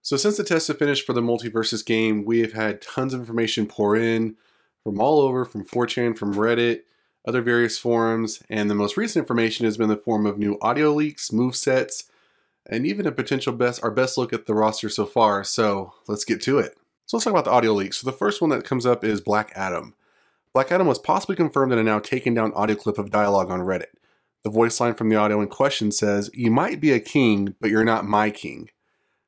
So since the tests have finished for the Multiversus game, we have had tons of information pour in from all over, from 4chan, from Reddit, other various forums, and the most recent information has been in the form of new audio leaks, movesets, and even a potential our best look at the roster so far. So let's get to it. So let's talk about the audio leaks. So the first one that comes up is Black Adam. Black Adam was possibly confirmed in a now taken down audio clip of dialogue on Reddit. The voice line from the audio in question says, "You might be a king, but you're not my king."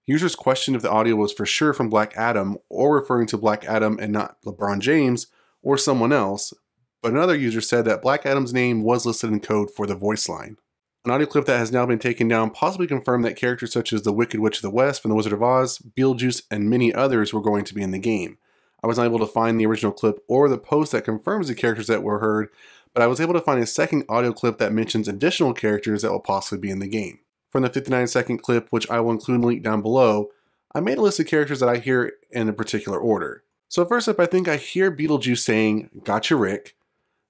Users questioned if the audio was for sure from Black Adam or referring to Black Adam and not LeBron James or someone else, but another user said that Black Adam's name was listed in code for the voice line. An audio clip that has now been taken down possibly confirmed that characters such as the Wicked Witch of the West from The Wizard of Oz, Beetlejuice, and many others were going to be in the game. I was not able to find the original clip or the post that confirms the characters that were heard, but I was able to find a second audio clip that mentions additional characters that will possibly be in the game. From the 59-second clip, which I will include in the link down below, I made a list of characters that I hear in a particular order. So first up, I think I hear Beetlejuice saying, "Gotcha, Rick."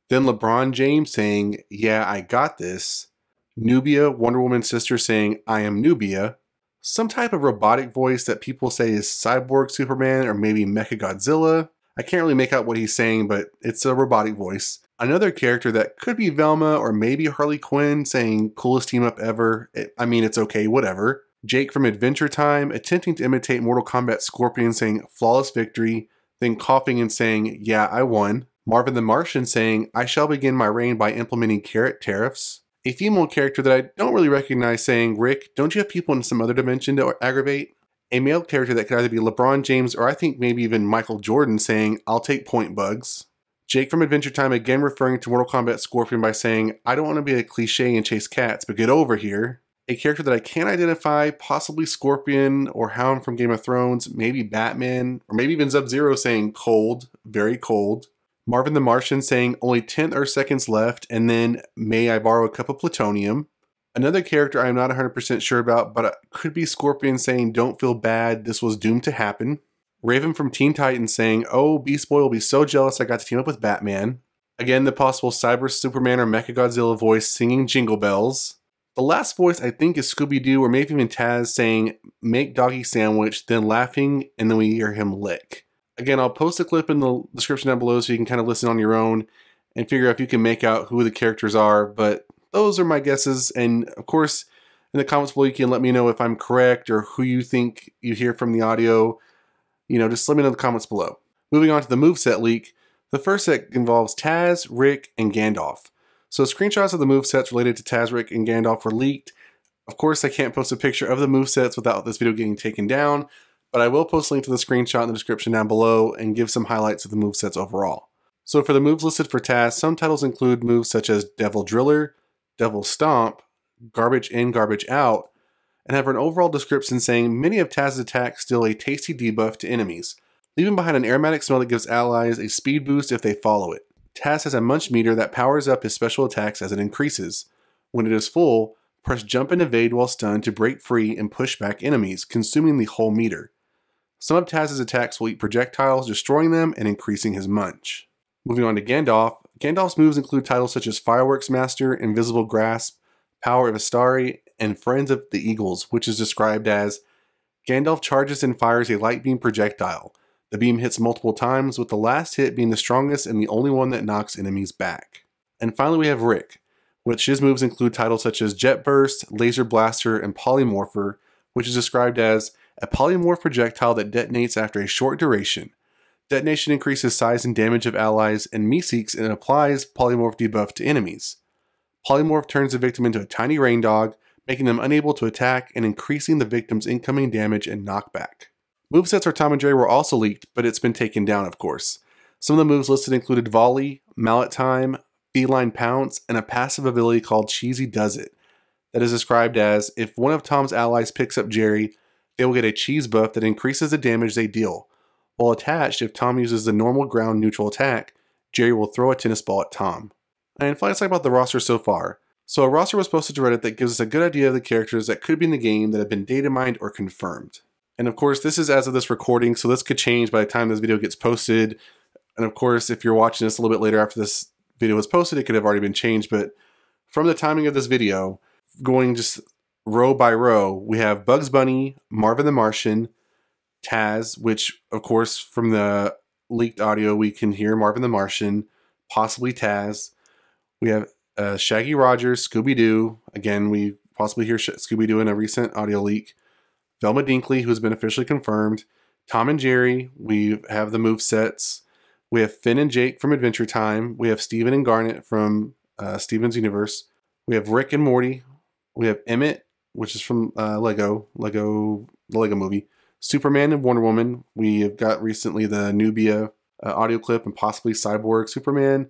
Then LeBron James saying, "Yeah, I got this." Nubia, Wonder Woman's sister, saying, "I am Nubia." Some type of robotic voice that people say is Cyborg Superman or maybe Mechagodzilla. I can't really make out what he's saying, but it's a robotic voice. Another character that could be Velma or maybe Harley Quinn saying, "Coolest team up ever." It's okay, whatever. Jake from Adventure Time attempting to imitate Mortal Kombat Scorpion saying, "Flawless victory," then coughing and saying, "Yeah, I won." Marvin the Martian saying, "I shall begin my reign by implementing carrot tariffs." A female character that I don't really recognize saying, "Rick, don't you have people in some other dimension to aggravate?" A male character that could either be LeBron James or I think maybe even Michael Jordan saying, "I'll take point bugs." Jake from Adventure Time again referring to Mortal Kombat Scorpion by saying, "I don't want to be a cliche and chase cats, but get over here." A character that I can't identify, possibly Scorpion or Hound from Game of Thrones, maybe Batman, or maybe even Sub-Zero saying, "Cold, very cold." Marvin the Martian saying, "Only 10 Earth seconds left," and then, "May I borrow a cup of plutonium?" Another character I am not 100% sure about, but it could be Scorpion saying, "Don't feel bad, this was doomed to happen." Raven from Teen Titans saying, "Oh, Beast Boy will be so jealous I got to team up with Batman." Again, the possible Cyber Superman or Mechagodzilla voice singing Jingle Bells. The last voice I think is Scooby-Doo or maybe even Taz saying, "Make doggy sandwich," then laughing, and then we hear him lick. Again, I'll post a clip in the description down below so you can kind of listen on your own and figure out if you can make out who the characters are, but those are my guesses, and of course, in the comments below you can let me know if I'm correct or who you think you hear from the audio. Just let me know in the comments below. Moving on to the moveset leak, the first set involves Taz, Rick, and Gandalf. So screenshots of the movesets related to Taz, Rick, and Gandalf were leaked. Of course, I can't post a picture of the movesets without this video getting taken down, but I will post a link to the screenshot in the description down below and give some highlights of the movesets overall. So for the moves listed for Taz, some titles include moves such as Devil Driller, Devil Stomp, Garbage In, Garbage Out, and have an overall description saying many of Taz's attacks deal a tasty debuff to enemies, leaving behind an aromatic smell that gives allies a speed boost if they follow it. Taz has a munch meter that powers up his special attacks as it increases. When it is full, press jump and evade while stunned to break free and push back enemies, consuming the whole meter. Some of Taz's attacks will eat projectiles, destroying them and increasing his munch. Moving on to Gandalf, Gandalf's moves include titles such as Fireworks Master, Invisible Grasp, Power of Astari, and Friends of the Eagles, which is described as Gandalf charges and fires a light beam projectile. The beam hits multiple times, with the last hit being the strongest and the only one that knocks enemies back. And finally we have Rick, which his moves include titles such as Jet Burst, Laser Blaster, and Polymorpher, which is described as a polymorph projectile that detonates after a short duration. Detonation increases size and damage of allies and Meeseeks and applies polymorph debuff to enemies. Polymorph turns the victim into a tiny rain dog, making them unable to attack and increasing the victim's incoming damage and knockback. Movesets for Tom and Jerry were also leaked, but it's been taken down, of course. Some of the moves listed included Volley, Mallet Time, Feline Pounce, and a passive ability called Cheesy Does It, that is described as if one of Tom's allies picks up Jerry, they will get a cheese buff that increases the damage they deal. While attached, if Tom uses the normal ground neutral attack, Jerry will throw a tennis ball at Tom. And finally, let's talk about the roster so far. So a roster was posted to Reddit that gives us a good idea of the characters that could be in the game that have been data mined or confirmed. And of course, this is as of this recording, so this could change by the time this video gets posted. And of course, if you're watching this a little bit later after this video was posted, it could have already been changed. But from the timing of this video, going just row by row, we have Bugs Bunny, Marvin the Martian, Taz, which of course from the leaked audio we can hear Marvin the Martian, possibly Taz. We have Shaggy Rogers, Scooby-Doo. Again, we possibly hear Scooby-Doo in a recent audio leak. Velma Dinkley, who's been officially confirmed. Tom and Jerry. We have the movesets. We have Finn and Jake from Adventure Time. We have Steven and Garnet from Steven's Universe. We have Rick and Morty. We have Emmett, which is from the Lego movie. Superman and Wonder Woman. We have got recently the Nubia audio clip and possibly Cyborg Superman.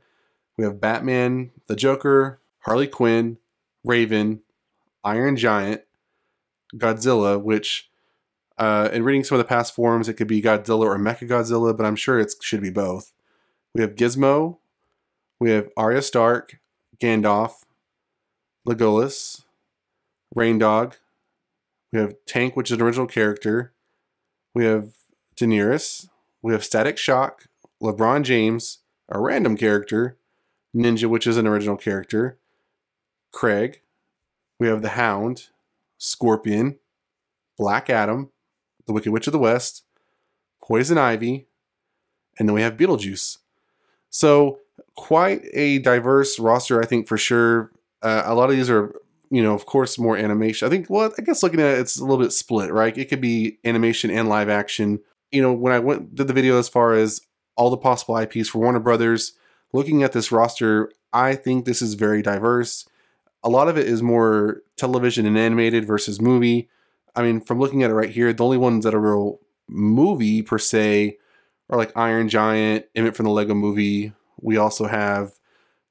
We have Batman, the Joker, Harley Quinn, Raven, Iron Giant, Godzilla, which in reading some of the past forums, it could be Godzilla or Mechagodzilla, but I'm sure it should be both. We have Gizmo. We have Arya Stark, Gandalf, Legolas, Rain Dog. We have Tank, which is an original character. We have Daenerys. We have Static Shock, LeBron James, a random character, Ninja, which is an original character, Craig. We have the Hound, Scorpion, Black Adam, the Wicked Witch of the West, Poison Ivy, and then we have Beetlejuice. So quite a diverse roster, I think, for sure. A lot of these are, of course, more animation. I guess looking at it, it's a little bit split, right? It could be animation and live action. When I did the video as far as all the possible IPs for Warner Brothers, looking at this roster, I think this is very diverse. A lot of it is more television and animated versus movie. I mean, from looking at it right here, the only ones that are real movie per se are like Iron Giant, Emmett from the Lego movie. We also have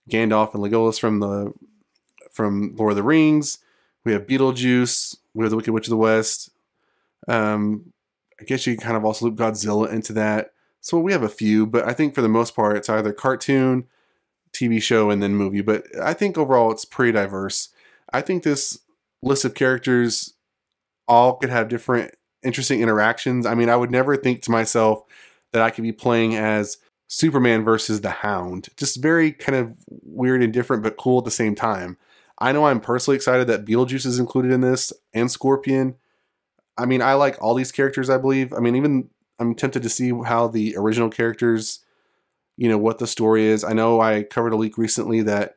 Gandalf and Legolas from Lord of the Rings. We have Beetlejuice. We have the Wicked Witch of the West. I guess you kind of also loop Godzilla into that. So we have a few, but I think for the most part, it's either cartoon, TV show, and then movie. But I think overall, it's pretty diverse. I think this list of characters all could have different interesting interactions. I mean, I would never think to myself that I could be playing as Superman versus the Hound. Just very kind of weird and different, but cool at the same time. I know I'm personally excited that Beetlejuice is included in this, and Scorpion. I mean, I like all these characters, I believe. I mean, even I'm tempted to see how the original characters, what the story is. I know I covered a leak recently that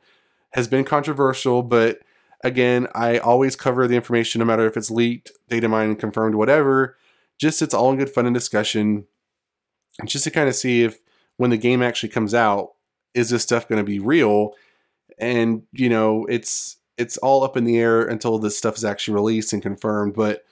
has been controversial, but again, I always cover the information no matter if it's leaked, data mined, confirmed, whatever. Just it's all in good fun and discussion. Just to kind of see if when the game actually comes out, is this stuff going to be real? And, it's all up in the air until this stuff is actually released and confirmed. But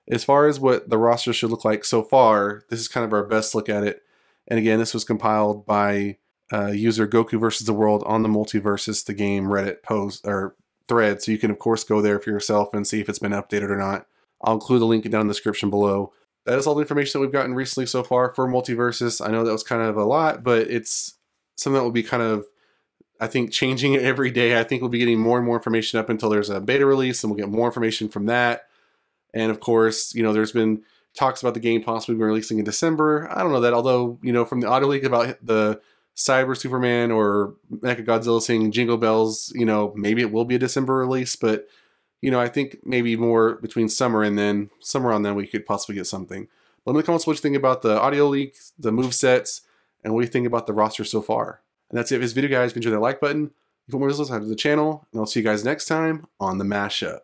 as far as what the roster should look like so far, this is kind of our best look at it. And again, this was compiled by user Goku vs. the World on the Multiversus the Game Reddit post or thread. So you can, of course, go there for yourself and see if it's been updated or not. I'll include a link down in the description below. That is all the information that we've gotten recently so far for Multiversus. I know that was kind of a lot, but it's something that will be kind of, I think, changing it every day. I think we'll be getting more and more information up until there's a beta release, and we'll get more information from that. And of course, there's been talks about the game possibly being releasing in December. I don't know that, although, from the audio leak about the Cyber Superman or Mechagodzilla saying Jingle Bells, maybe it will be a December release, but I think maybe more between summer and then somewhere on then we could possibly get something. Let me know in the comments what you think about the audio leak, the movesets, and what you think about the roster so far. And that's it for this video, guys. If you enjoyed that like button, you put more videos, subscribe to the channel, and I'll see you guys next time on The Mashup.